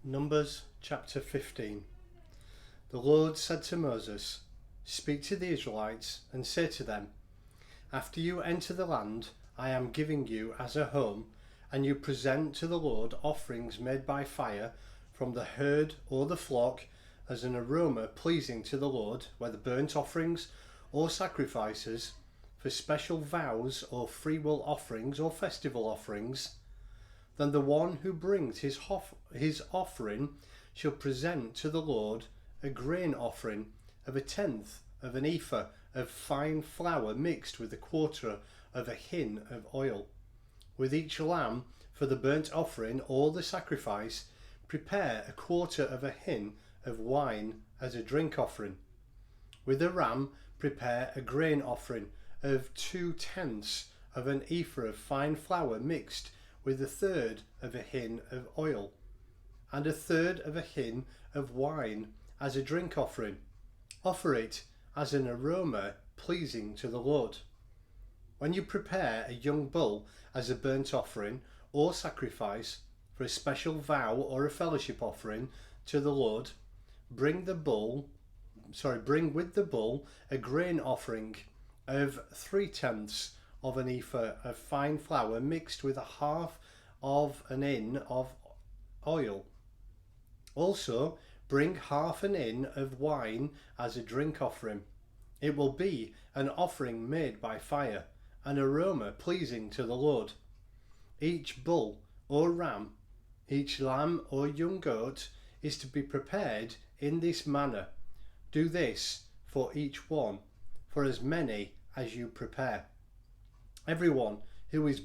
Numbers chapter 15. The Lord said to Moses, "Speak to the Israelites and say to them, after you enter the land I am giving you as a home, and you present to the Lord offerings made by fire from the herd or the flock as an aroma pleasing to the Lord, whether burnt offerings or sacrifices, for special vows or freewill offerings or festival offerings, then the one who brings his offering shall present to the Lord a grain offering of 1/10 of an ephah of fine flour mixed with 1/4 of a hin of oil. With each lamb for the burnt offering or the sacrifice, prepare 1/4 of a hin of wine as a drink offering. With the ram, prepare a grain offering of 2/10 of an ephah of fine flour mixed with 1/3 of a hin of oil, and 1/3 of a hin of wine as a drink offering. Offer it as an aroma pleasing to the Lord. When you prepare a young bull as a burnt offering or sacrifice for a special vow or a fellowship offering to the Lord, bring with the bull a grain offering of 3/10 of an ephah of fine flour mixed with 1/2 of an hin of oil. Also bring 1/2 an hin of wine as a drink offering. It will be an offering made by fire, an aroma pleasing to the Lord. Each bull or ram, each lamb or young goat is to be prepared in this manner. Do this for each one, for as many as you prepare. Everyone who is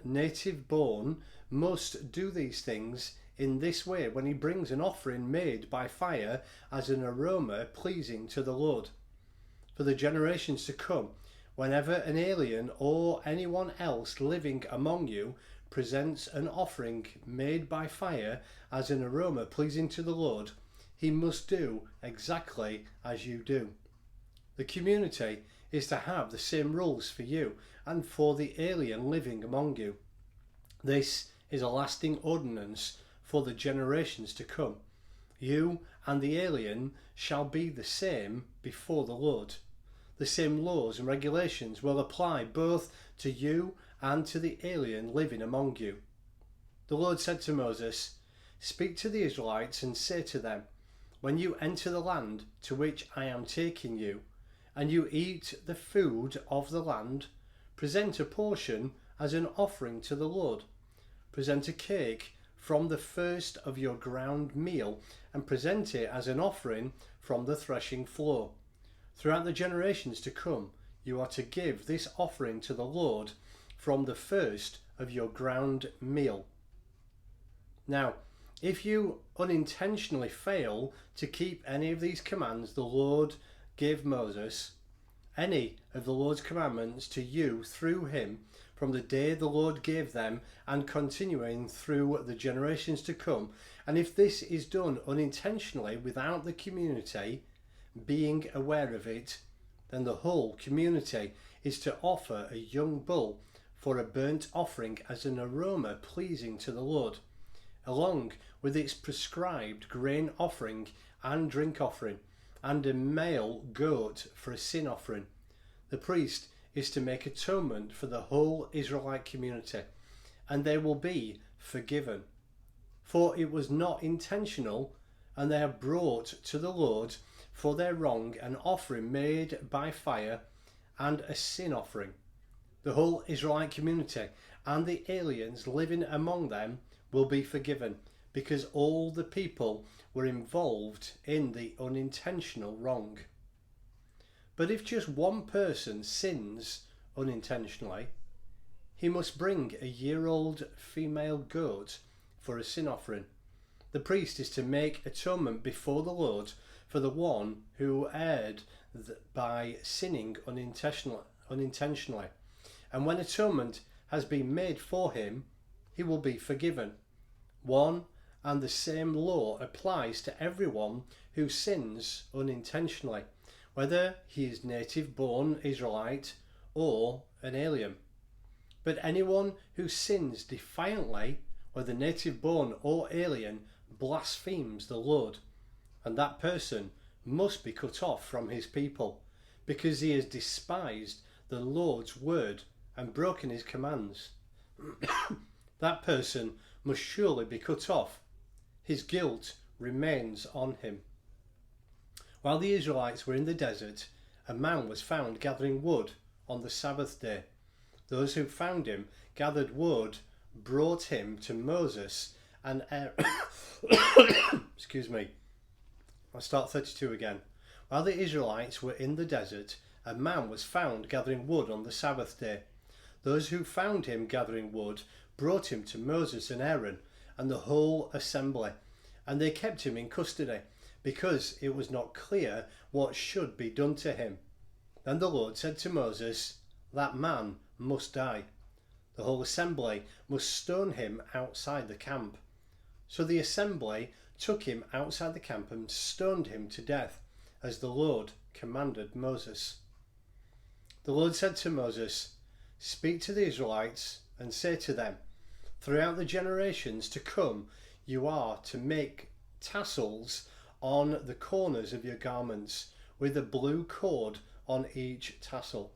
native born, must do these things in this way when he brings an offering made by fire as an aroma pleasing to the Lord. For the generations to come, whenever an alien or anyone else living among you presents an offering made by fire as an aroma pleasing to the Lord, he must do exactly as you do. The community is to have the same rules for you and for the alien living among you. This is a lasting ordinance for the generations to come. You and the alien shall be the same before the Lord. The same laws and regulations will apply both to you and to the alien living among you. The Lord said to Moses, "Speak to the Israelites and say to them, when you enter the land to which I am taking you, and you eat the food of the land, present a portion as an offering to the Lord. Present a cake from the first of your ground meal, and present it as an offering from the threshing floor. Throughout the generations to come, you are to give this offering to the Lord from the first of your ground meal." Now, if you unintentionally fail to keep any of these commands the Lord gave Moses, any of the Lord's commandments to you through him, from the day the Lord gave them and continuing through the generations to come, and if this is done unintentionally without the community being aware of it, then the whole community is to offer a young bull for a burnt offering as an aroma pleasing to the Lord, along with its prescribed grain offering and drink offering, and a male goat for a sin offering. The priest is to make atonement for the whole Israelite community, and they will be forgiven. For it was not intentional, and they have brought to the Lord for their wrong an offering made by fire and a sin offering. The whole Israelite community and the aliens living among them will be forgiven, because all the people were involved in the unintentional wrong. But if just one person sins unintentionally, he must bring a year-old female goat for a sin offering. The priest is to make atonement before the Lord for the one who erred by sinning unintentionally. And when atonement has been made for him, he will be forgiven. One and the same law applies to everyone who sins unintentionally, whether he is native-born Israelite or an alien. But anyone who sins defiantly, whether native-born or alien, blasphemes the Lord, and that person must be cut off from his people, because he has despised the Lord's word and broken his commands. That person must surely be cut off. His guilt remains on him. While the Israelites were in the desert, a man was found gathering wood on the Sabbath day. Those who found him gathered wood, brought him to Moses and Aaron. Excuse me. I'll start 32 again. While the Israelites were in the desert, a man was found gathering wood on the Sabbath day. Those who found him gathering wood brought him to Moses and Aaron and the whole assembly, and they kept him in custody, because it was not clear what should be done to him. Then the Lord said to Moses, "That man must die. The whole assembly must stone him outside the camp." So the assembly took him outside the camp and stoned him to death, as the Lord commanded Moses. The Lord said to Moses, "Speak to the Israelites and say to them, throughout the generations to come, you are to make tassels on the corners of your garments, with a blue cord on each tassel.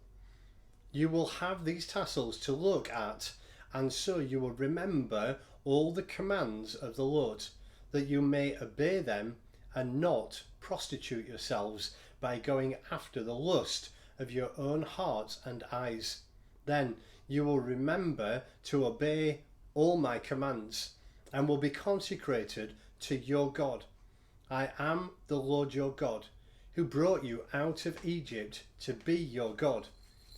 You will have these tassels to look at, and so you will remember all the commands of the Lord, that you may obey them and not prostitute yourselves by going after the lust of your own heart and eyes. Then you will remember to obey all my commands, and will be consecrated to your God. I am the Lord your God, who brought you out of Egypt to be your God.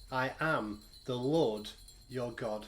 I am the Lord your God."